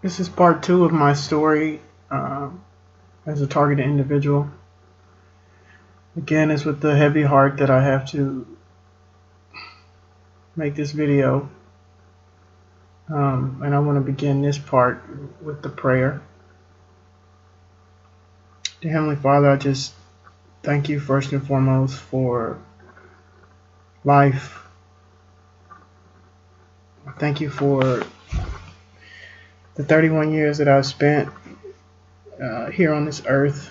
This is part 2 of my story as a targeted individual. Again, it's with the heavy heart that I have to make this video. And I want to begin this part with the prayer. Dear Heavenly Father, I just thank you first and foremost for life. I thank you for the 31 years that I've spent here on this earth.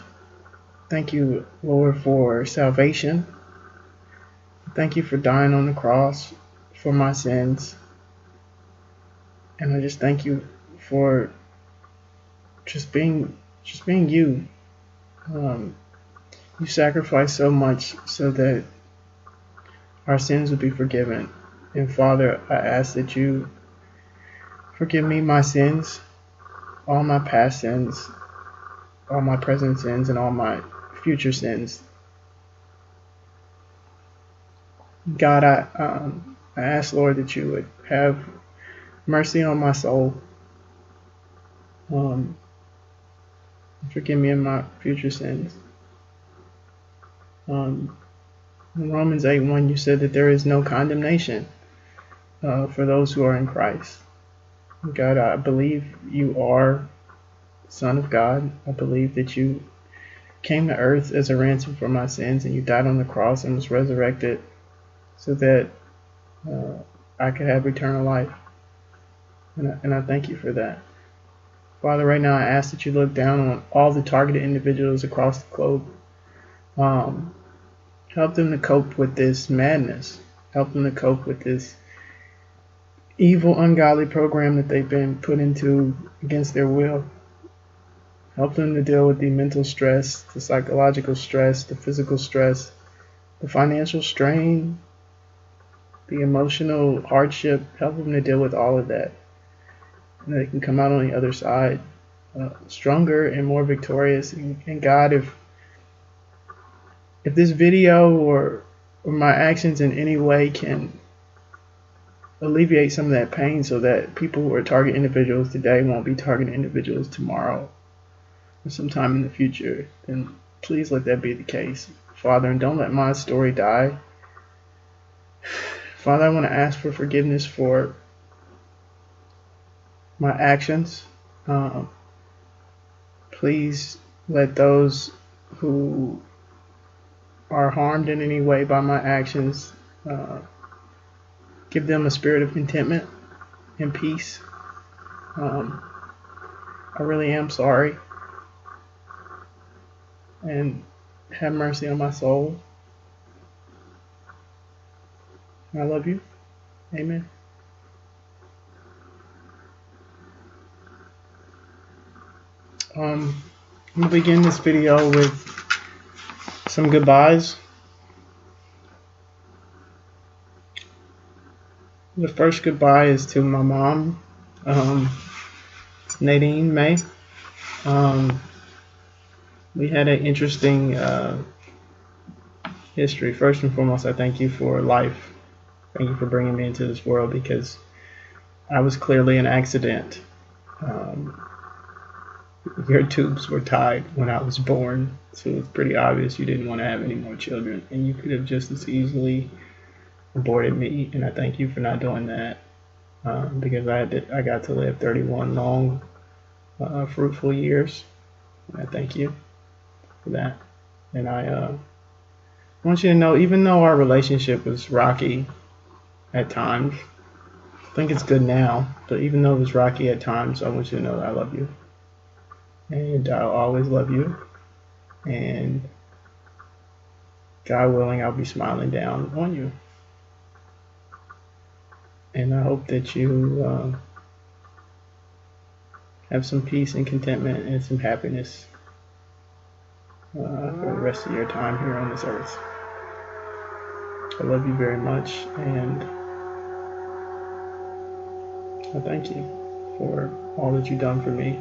Thank you, Lord, for salvation. Thank you for dying on the cross for my sins. And I just thank you for just being you. You sacrificed so much so that our sins would be forgiven. And Father, I ask that you forgive me my sins, all my past sins, all my present sins, and all my future sins. God, I ask, Lord, that you would have mercy on my soul. Forgive me of my future sins. In Romans 8:1, you said that there is no condemnation for those who are in Christ. God, I believe you are Son of God. I believe that you came to earth as a ransom for my sins, and you died on the cross and was resurrected so that I could have eternal life. And I thank you for that. Father, right now I ask that you look down on all the targeted individuals across the globe. Help them to cope with this madness. Help them to cope with this evil, ungodly program that they've been put into against their will. Help them to deal with the mental stress, the psychological stress, the physical stress, the financial strain, the emotional hardship. Help them to deal with all of that. And they can come out on the other side stronger and more victorious. And God, if this video or my actions in any way can alleviate some of that pain so that people who are target individuals today won't be target individuals tomorrow or sometime in the future, then please let that be the case, Father, and don't let my story die. Father, I want to ask for forgiveness for my actions. Please let those who are harmed in any way by my actions give them a spirit of contentment and peace. I really am sorry. And have mercy on my soul. I love you. Amen. I'm going to begin this video with some goodbyes. The first goodbye is to my mom, Nadine May. We had an interesting history. First and foremost, I thank you for life. Thank you for bringing me into this world, because I was clearly an accident. Your tubes were tied when I was born, so it's pretty obvious you didn't want to have any more children, and you could have just as easily aborted me, and I thank you for not doing that, because I got to live 31 long, fruitful years. And I thank you for that. And I want you to know, even though our relationship was rocky at times, I think it's good now, but even though it was rocky at times, I want you to know that I love you. And I'll always love you. And God willing, I'll be smiling down on you. And I hope that you have some peace and contentment and some happiness for the rest of your time here on this earth. I love you very much, and I thank you for all that you've done for me.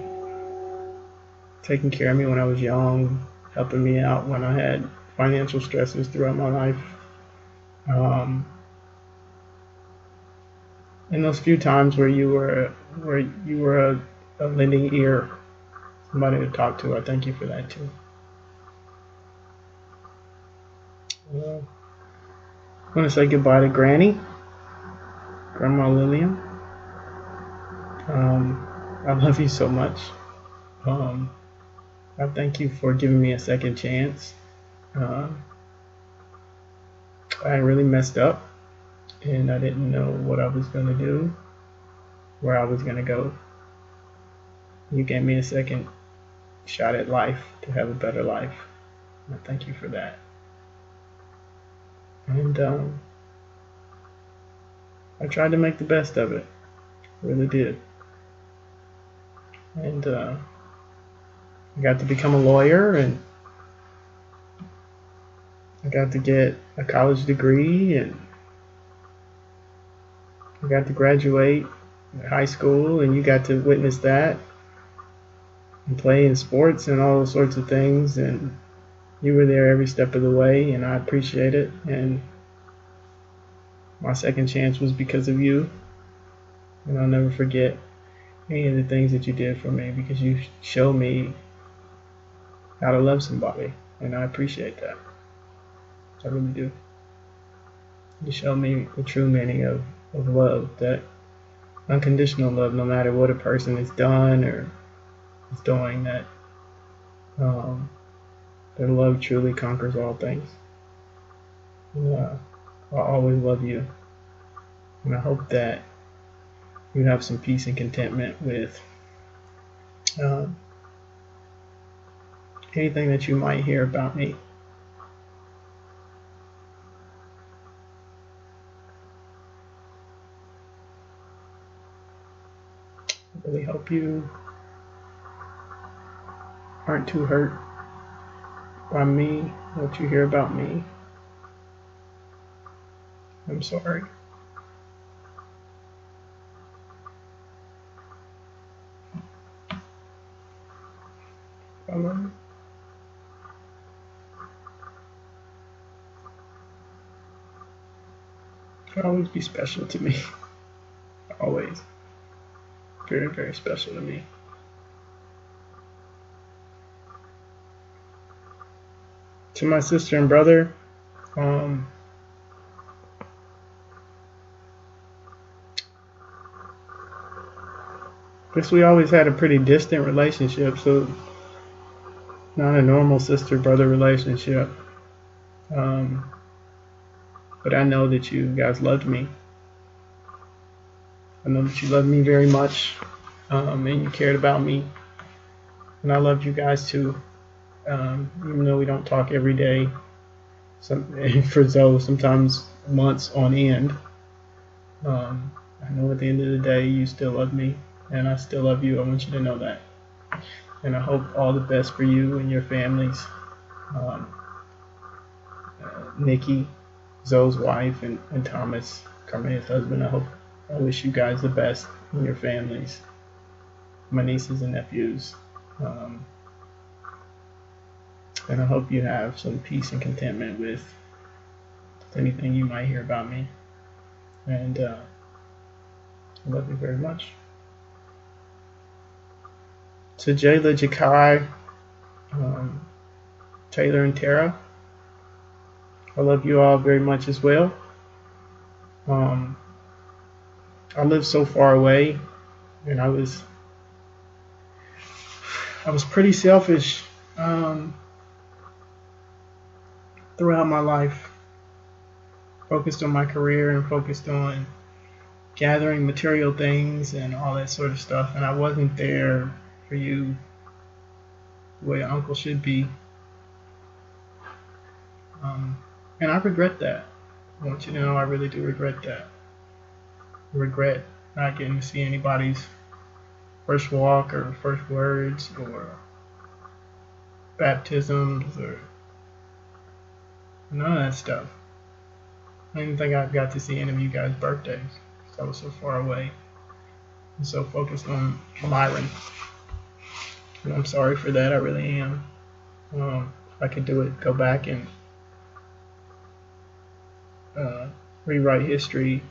Taking care of me when I was young, helping me out when I had financial stresses throughout my life. In those few times where you were a lending ear, somebody to talk to. I thank you for that too. I want to say goodbye to Granny, Grandma Lillian. I love you so much. I thank you for giving me a second chance. I really messed up, and I didn't know what I was going to do, where I was going to go. You gave me a second shot at life to have a better life. I thank you for that. And I tried to make the best of it. Really did. And I got to become a lawyer, and I got to get a college degree, and I got to graduate high school, and you got to witness that and play in sports and all those sorts of things, and you were there every step of the way, and I appreciate it. And my second chance was because of you, and I'll never forget any of the things that you did for me, because you showed me how to love somebody, and I appreciate that. I really do. You showed me the true meaning of love, that unconditional love, no matter what a person has done or is doing, that their love truly conquers all things. And, I'll always love you, and I hope that you have some peace and contentment with anything that you might hear about me. I really hope you aren't too hurt by me, what you hear about me. I'm sorry. I love you. You'll always be special to me. Always. Very, very special to me. To my sister and brother, guess we always had a pretty distant relationship, so not a normal sister-brother relationship. But I know that you guys loved me. I know that you loved me very much, and you cared about me. And I loved you guys too, even though we don't talk every day. For Zoe, sometimes months on end. I know at the end of the day, you still love me, and I still love you. I want you to know that. And I hope all the best for you and your families. Nikki, Zoe's wife, and Thomas, Carmena's husband. I wish you guys the best in your families. My nieces and nephews. And I hope you have some peace and contentment with anything you might hear about me. And I love you very much. To Jayla, Jakai, Taylor, and Tara, I love you all very much as well. I live so far away, and I was pretty selfish throughout my life, focused on my career and focused on gathering material things and all that sort of stuff, and I wasn't there for you the way an uncle should be. And I regret that. I want you to know I really do regret that. I regret not getting to see anybody's first walk or first words or baptisms or none of that stuff. I didn't think I got to see any of you guys' birthdays because I was so far away and so focused on Myron. And I'm sorry for that, I really am. If I could do it, go back and rewrite history,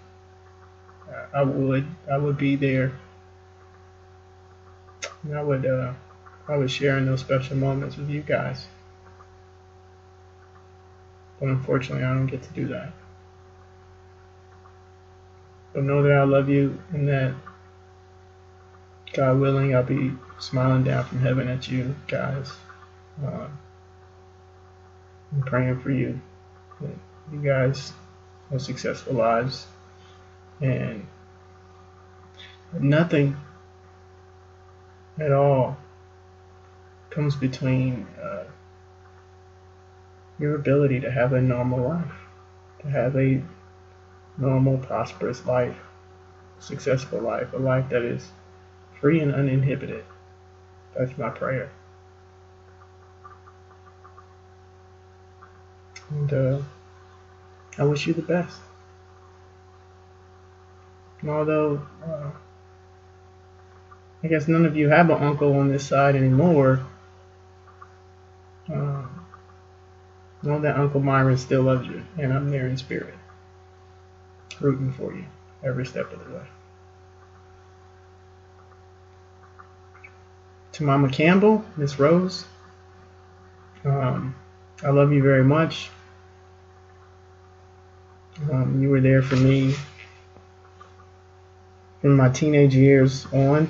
I would be there. And I would share in those special moments with you guys. But unfortunately, I don't get to do that. But know that I love you, and that, God willing, I'll be smiling down from heaven at you guys. I'm praying for you. That you guys have successful lives. And nothing at all comes between your ability to have a normal life, to have a normal, prosperous life, successful life, a life that is free and uninhibited. That's my prayer. And I wish you the best. And although I guess none of you have an uncle on this side anymore, know that Uncle Myron still loves you, and I'm there in spirit, rooting for you every step of the way. To Mama Campbell, Miss Rose, I love you very much. You were there for me from my teenage years on.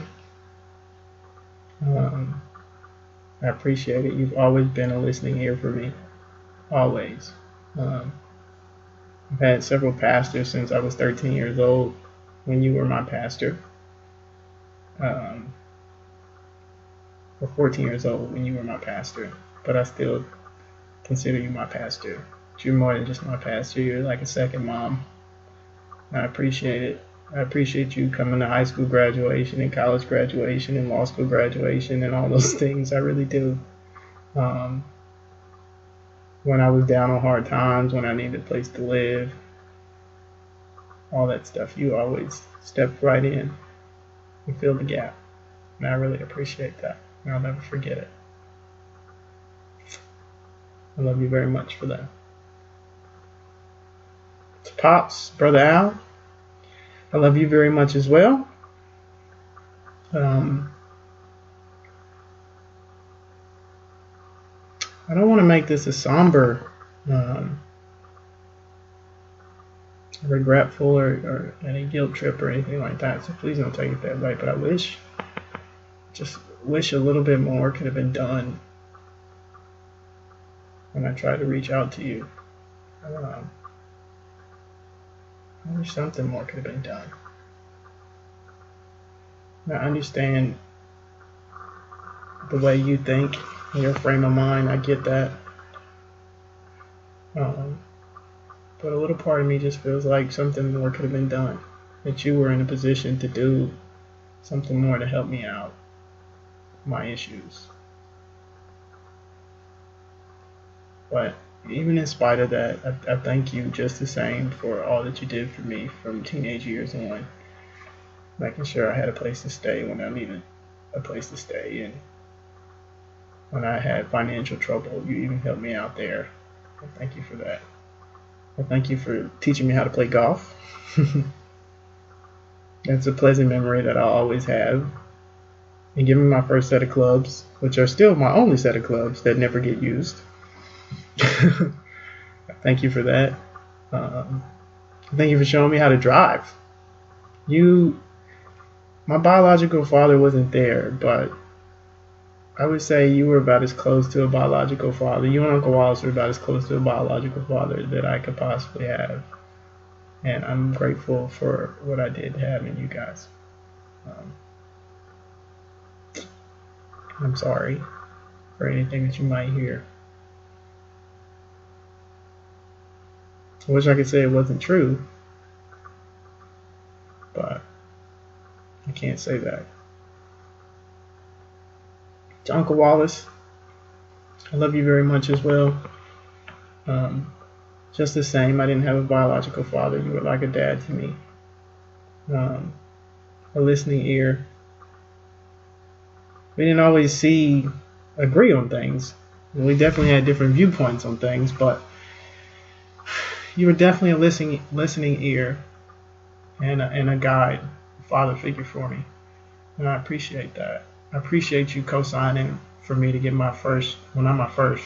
I appreciate it. You've always been a listening ear for me. Always. I've had several pastors since I was 13 years old when you were my pastor. Or 14 years old when you were my pastor. But I still consider you my pastor. But you're more than just my pastor. You're like a second mom. I appreciate it. I appreciate you coming to high school graduation and college graduation and law school graduation and all those things. I really do. When I was down on hard times, when I needed a place to live, all that stuff, you always stepped right in and filled the gap. And I really appreciate that. And I'll never forget it. I love you very much for that. To Pops, Brother Al, I love you very much as well. I don't want to make this a somber, regretful, or any guilt trip or anything like that, so please don't take it that way, but I just wish a little bit more could have been done when I tried to reach out to you. I wish something more could have been done. Now, I understand the way you think, your frame of mind, I get that. But a little part of me just feels like something more could have been done. That you were in a position to do something more to help me out, my issues. But even in spite of that, I thank you just the same for all that you did for me from teenage years on. Making sure I had a place to stay when I needed a place to stay, and when I had financial trouble, you even helped me out there. I thank you for that. I thank you for teaching me how to play golf. That's a pleasant memory that I'll always have. And giving me my first set of clubs, which are still my only set of clubs that never get used. Thank you for that. Thank you for showing me how to drive. My biological father wasn't there, but I would say you were about as close to a biological father. You and Uncle Wallace were about as close to a biological father that I could possibly have. And I'm grateful for what I did have in you guys. I'm sorry for anything that you might hear. I wish I could say it wasn't true, but I can't say that. To Uncle Wallace, I love you very much as well. Just the same, I didn't have a biological father. You were like a dad to me. A listening ear. We didn't always agree on things. We definitely had different viewpoints on things, but you were definitely a listening ear and a guide, a father figure for me. And I appreciate that. I appreciate you co-signing for me to get my first, well, not my first,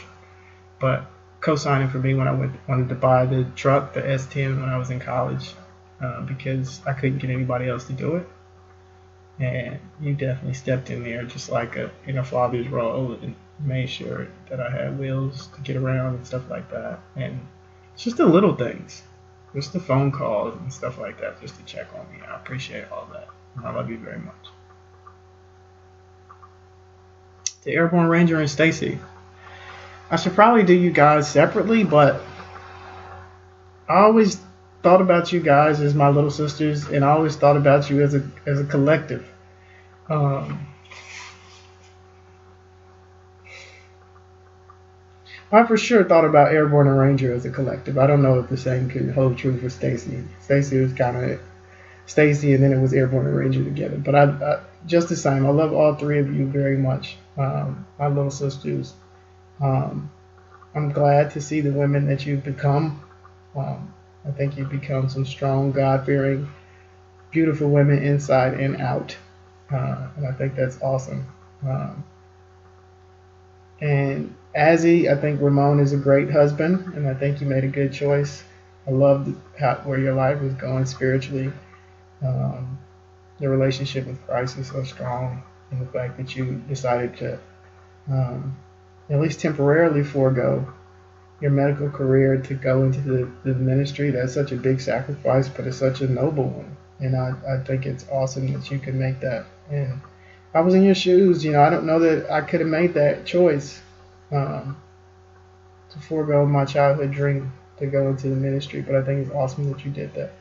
but co-signing for me when I wanted to buy the truck, the S10, when I was in college, because I couldn't get anybody else to do it. And you definitely stepped in there just like in a father's role and made sure that I had wheels to get around and stuff like that. And it's just the little things, just the phone calls and stuff like that, just to check on me. I appreciate all that. And I love you very much. To Airborne Ranger and Stacy, I should probably do you guys separately, but I always thought about you guys as my little sisters, and I always thought about you as a collective. I for sure thought about Airborne and Ranger as a collective. I don't know if the same could hold true for Stacy. Stacy was kind of Stacy, and then it was Airborne and Ranger together. But I just the same. I love all three of you very much, my little sisters. I'm glad to see the women that you've become. I think you've become some strong, God-fearing, beautiful women inside and out. And I think that's awesome. And Azzy, I think Ramon is a great husband, and I think you made a good choice. I loved where your life was going spiritually. The relationship with Christ is so strong, and the fact that you decided to at least temporarily forego your medical career to go into the ministry, that's such a big sacrifice, but it's such a noble one. And I think it's awesome that you can make that. And if I was in your shoes, I don't know that I could have made that choice to forego my childhood dream to go into the ministry, but I think it's awesome that you did that.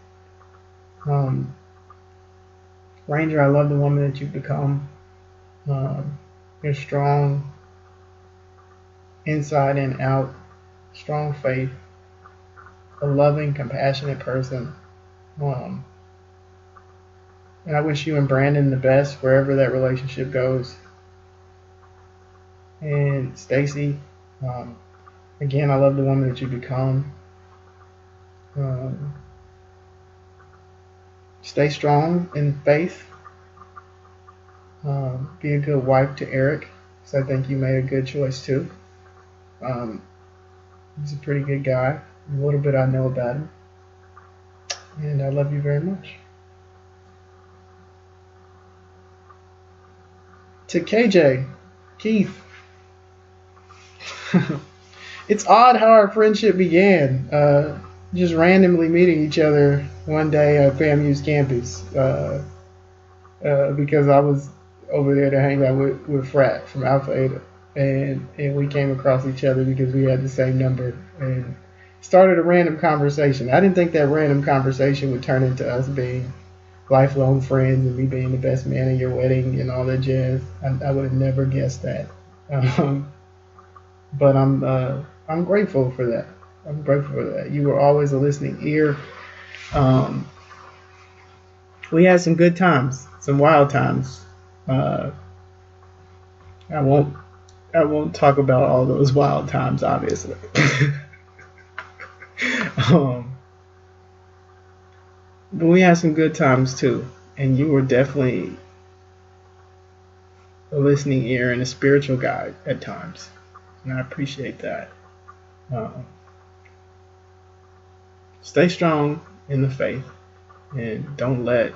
Ranger, I love the woman that you've become. You're strong inside and out, strong faith, a loving, compassionate person. And I wish you and Brandon the best wherever that relationship goes. And Stacy, again, I love the woman that you become. Stay strong in faith. Be a good wife to Eric, so I think you made a good choice too. He's a pretty good guy. A little bit I know about him. And I love you very much. To KJ, Keith. It's odd how our friendship began. Just randomly meeting each other one day at FAMU's campus. Because I was over there to hang out with Frat from Alpha Eta. And we came across each other because we had the same number and started a random conversation. I didn't think that random conversation would turn into us being lifelong friends and me being the best man at your wedding and all that jazz. I would have never guessed that. But I'm grateful for that. I'm grateful for that. You were always a listening ear. We had some good times, some wild times. I won't talk about all those wild times, obviously. But we had some good times too, and you were definitely a listening ear and a spiritual guide at times, and I appreciate that. Stay strong in the faith, and don't let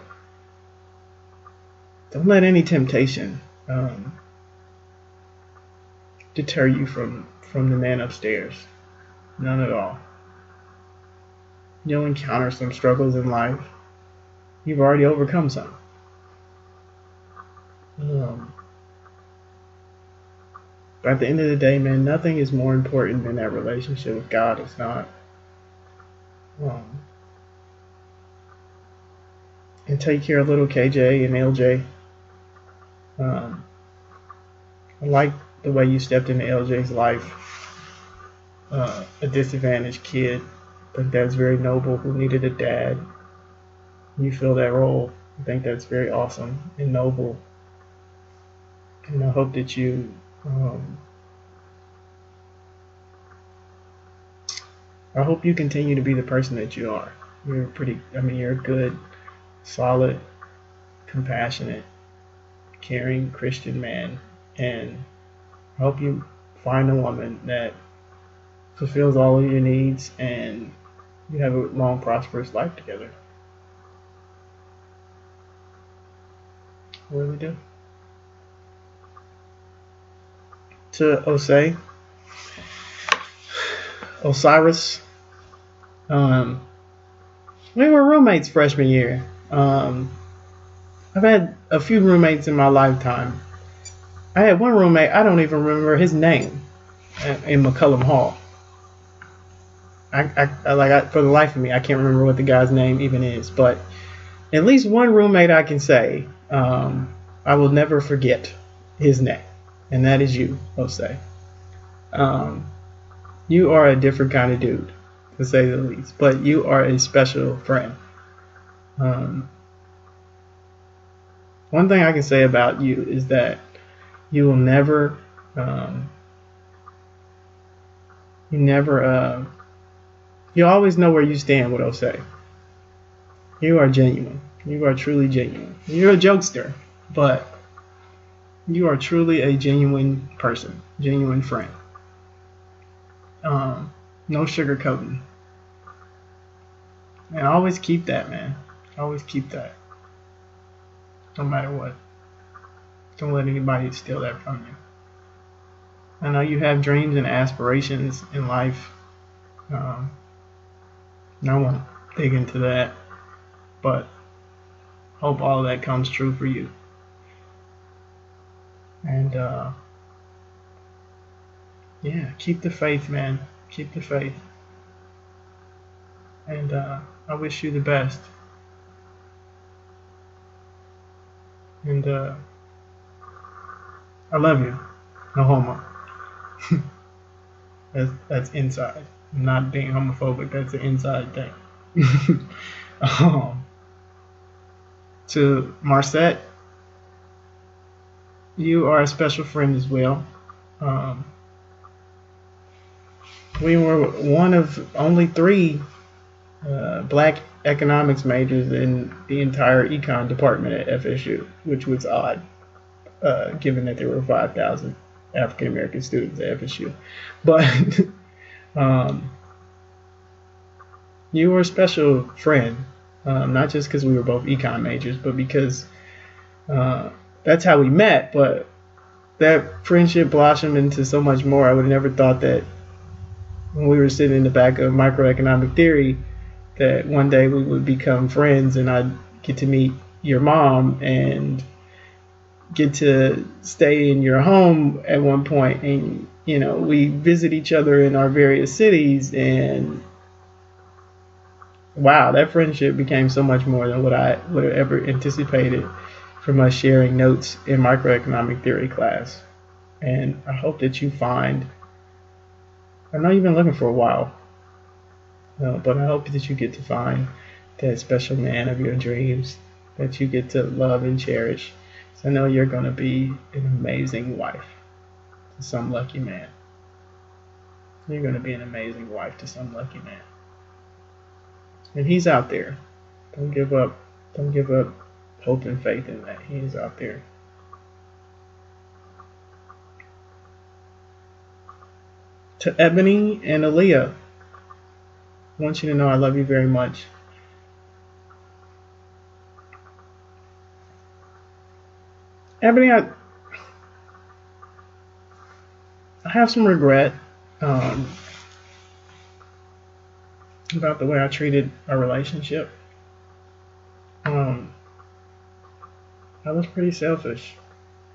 any temptation deter you from the man upstairs. None at all. You'll encounter some struggles in life. You've already overcome some. But at the end of the day, man, nothing is more important than that relationship with God. It's not. And take care of little KJ and LJ. I like the way you stepped into LJ's life. A disadvantaged kid. I think that's very noble, who needed a dad. You fill that role. I think that's very awesome and noble. And I hope that you continue to be the person that you are. You're a good, solid, compassionate, caring Christian man, and I hope you find a woman that fulfills all of your needs and you have a long, prosperous life together. I really do. To Osiris, we were roommates freshman year. I've had a few roommates in my lifetime. I had one roommate, I don't even remember his name, in McCullum Hall. For the life of me, I can't remember what the guy's name even is. But at least one roommate I can say, I will never forget his name, and that is you, Jose. You are a different kind of dude, to say the least, but you are a special friend. One thing I can say about you is that you will never, you always know where you stand with Jose. You are genuine. You are truly genuine. You're a jokester, but you are truly a genuine person, genuine friend. No sugarcoating. And always keep that, man. Always keep that. No matter what. Don't let anybody steal that from you. I know you have dreams and aspirations in life. I won't dig into that, but hope all of that comes true for you. And yeah, keep the faith, man. Keep the faith. And I wish you the best. And I love you. No homo. That's inside. I'm not being homophobic. That's an inside thing. To Marcette, you are a special friend as well. We were one of only 3 black economics majors in the entire econ department at FSU, which was odd, given that there were 5,000 African American students at FSU. But you were a special friend, not just because we were both econ majors, but because that's how we met. But that friendship blossomed into so much more. I would have never thought that when we were sitting in the back of microeconomic theory, that one day we would become friends and I'd get to meet your mom and get to stay in your home at one point. And, you know, we visit each other in our various cities, and wow, that friendship became so much more than what I would have ever anticipated from us sharing notes in microeconomic theory class. And I hope that you find, I know you've been looking for a while, but I hope that you get to find that special man of your dreams that you get to love and cherish. So I know you're going to be an amazing wife to some lucky man. You're going to be an amazing wife to some lucky man. And he's out there. Don't give up. Don't give up hope and faith in that. He is out there. To Ebony and Aaliyah, I want you to know I love you very much. Ebony, I have some regret about the way I treated our relationship. I was pretty selfish,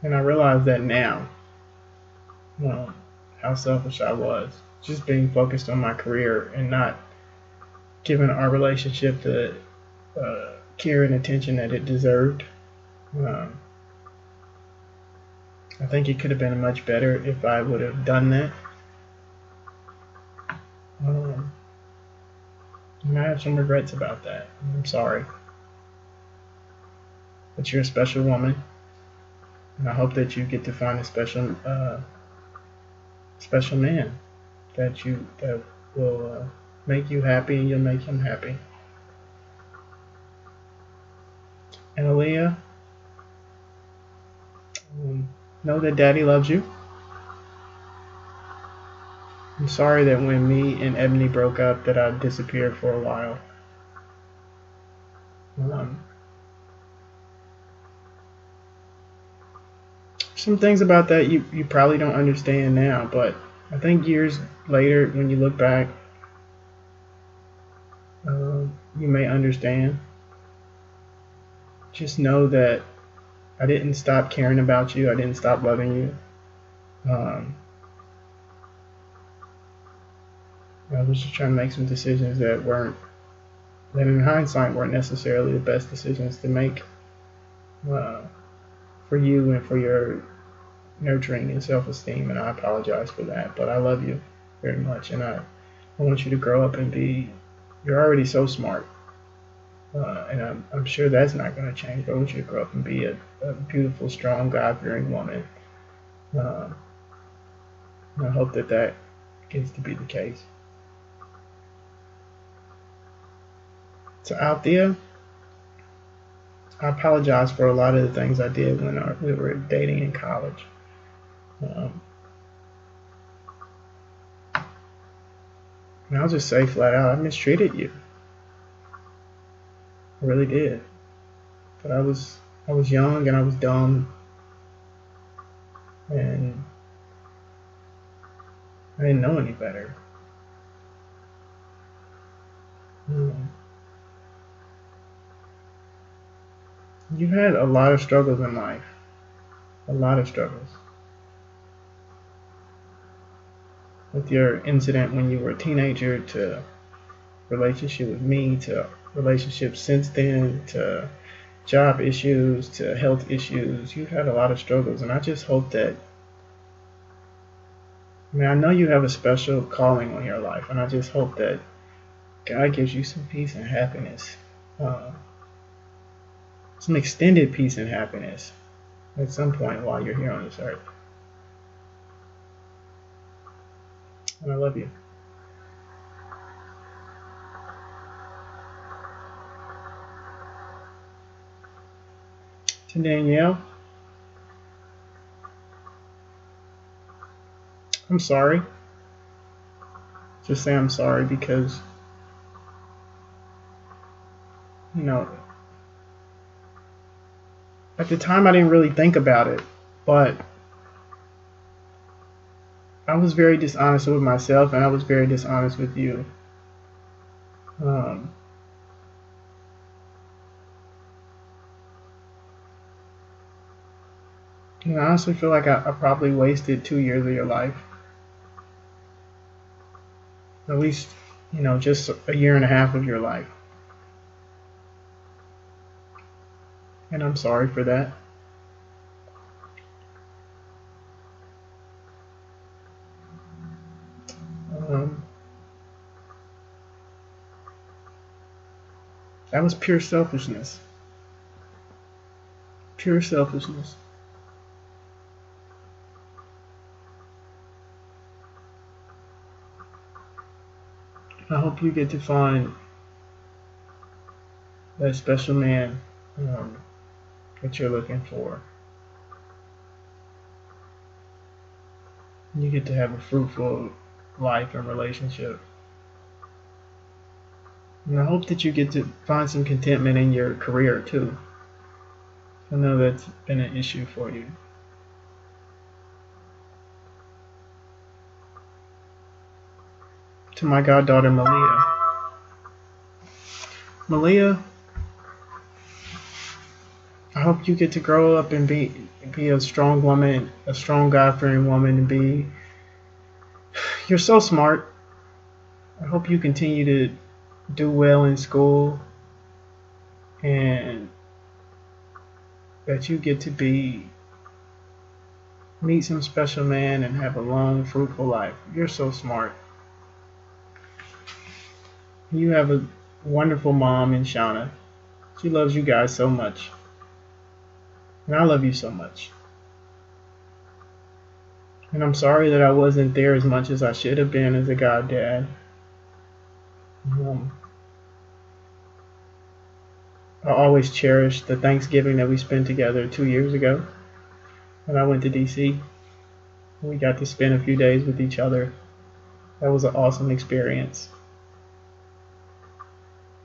and I realize that now. How selfish I was, just being focused on my career and not giving our relationship the care and attention that it deserved. I think it could have been much better if I would have done that. And I have some regrets about that. I'm sorry. But you're a special woman, and I hope that you get to find a special man that will make you happy, and you'll make him happy. And Aaliyah, Know that Daddy loves you. I'm sorry that when me and Ebony broke up that I disappeared for a while. Some things about that you probably don't understand now, but I think years later when you look back, you may understand. Just know that I didn't stop caring about you. I didn't stop loving you. I was just trying to make some decisions that in hindsight weren't necessarily the best decisions to make for you and for your nurturing and self-esteem, and I apologize for that. But I love you very much, and I want you to grow up and you're already so smart, and I'm sure that's not going to change. But I want you to grow up and be a beautiful, strong, God-fearing woman. And I hope that gets to be the case. So Althea, I apologize for a lot of the things I did when we were dating in college. And I'll just say flat out, I mistreated you. I really did. But I was young and I was dumb, and I didn't know any better. You've had a lot of struggles in life. A lot of struggles. With your incident when you were a teenager, to relationship with me, to relationships since then, to job issues, to health issues. You've had a lot of struggles, and I just hope that, I know you have a special calling on your life, and I just hope that God gives you some peace and happiness. Some extended peace and happiness at some point while you're here on this earth. And I love you. To Danielle, I'm sorry. Just say I'm sorry because, at the time I didn't really think about it, but I was very dishonest with myself, and I was very dishonest with you. I honestly feel like I probably wasted 2 years of your life. At least, just a year and a half of your life. And I'm sorry for that. That was pure selfishness. Pure selfishness. I hope you get to find that special man that you're looking for. You get to have a fruitful life and relationship. And I hope that you get to find some contentment in your career too. I know that's been an issue for you. To my goddaughter Malia. Malia, I hope you get to grow up and be a strong woman, a strong God-fearing woman, and you're so smart. I hope you continue to do well in school, and that you get to meet some special man and have a long, fruitful life. You're so smart. You have a wonderful mom in Shauna. She loves you guys so much. And I love you so much. And I'm sorry that I wasn't there as much as I should have been as a goddad. I always cherish the Thanksgiving that we spent together 2 years ago. when I went to DC. We got to spend a few days with each other. That was an awesome experience.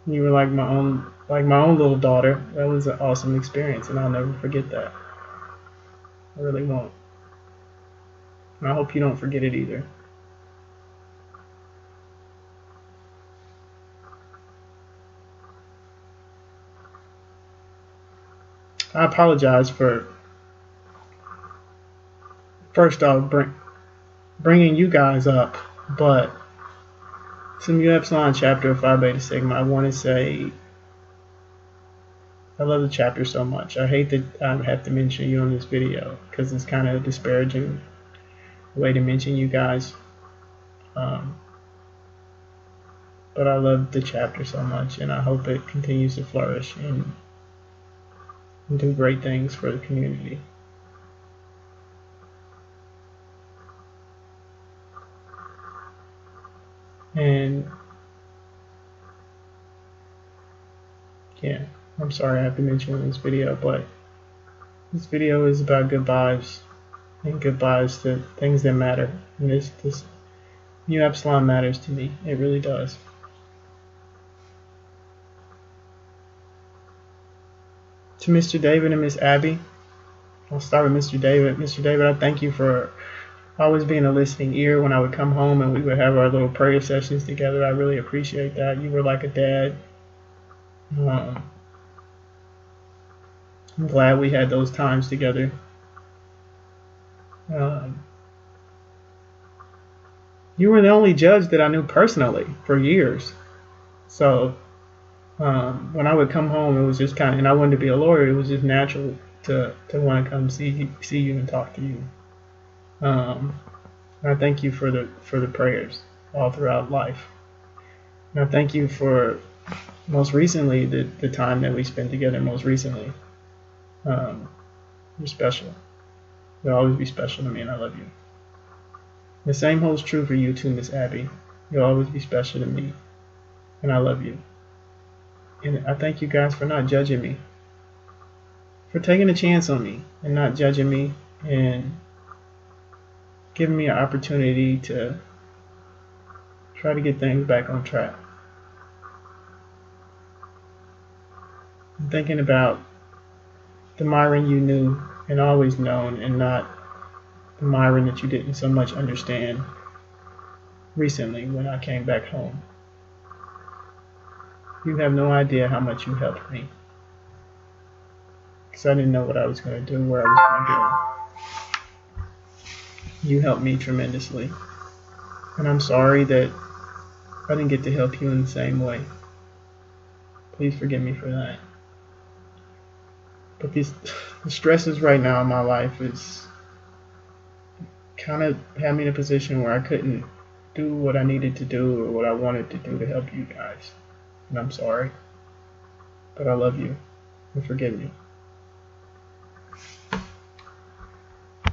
You were like my own little daughter. That was an awesome experience, and I'll never forget that. I really won't. And I hope you don't forget it either. I apologize for, first off, bringing you guys up, but some Mu Epsilon chapter of Phi Beta Sigma, I want to say I love the chapter so much. I hate that I have to mention you on this video because it's kind of a disparaging way to mention you guys. But I love the chapter so much, and I hope it continues to flourish and do great things for the community. And yeah, I'm sorry I have to mention in this video, but this video is about good vibes and good vibes to things that matter. And this Mu Epsilon matters to me. It really does. To Mr. David and Miss Abby, I'll start with Mr. David. Mr. David, I thank you for always being a listening ear when I would come home and we would have our little prayer sessions together. I really appreciate that. You were like a dad. I'm glad we had those times together. You were the only judge that I knew personally for years. So when I would come home, it was just kind of, and I wanted to be a lawyer, it was just natural to want to come see you and talk to you. I thank you for the prayers all throughout life. And I thank you for most recently the time that we spent together most recently. You're special. You'll always be special to me, and I love you. The same holds true for you too, Miss Abby. You'll always be special to me, and I love you. And I thank you guys for not judging me, for taking a chance on me and not judging me and giving me an opportunity to try to get things back on track. I'm thinking about the Myron you knew and always known, and not the Myron that you didn't so much understand recently when I came back home. You have no idea how much you helped me, because I didn't know what I was going to do, where I was going to go. You helped me tremendously, and I'm sorry that I didn't get to help you in the same way. Please forgive me for that. But the stresses right now in my life is kind of had me in a position where I couldn't do what I needed to do or what I wanted to do to help you guys. And I'm sorry. But I love you. And forgive me.